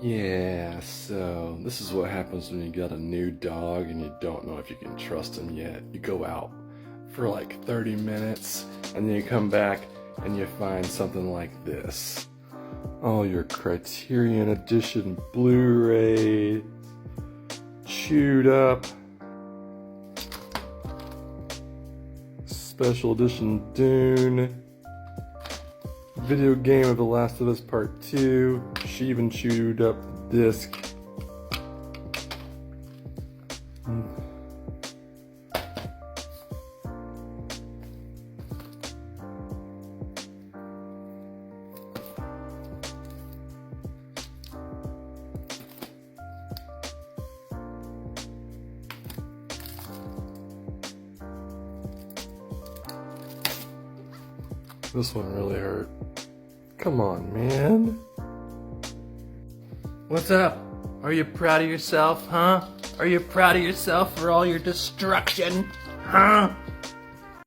Yeah, so this is what happens when you got a new dog and you don't know if you can trust him yet. You go out for like 30 minutes and then you come back and you find something like this. Oh, your Criterion Edition Blu-ray, chewed up, special edition Dune, video game of The Last of Us Part 2. She even chewed up the disc. This one really hurt. Come on, man. What's up? Are you proud of yourself, huh? Are you proud of yourself for all your destruction, huh?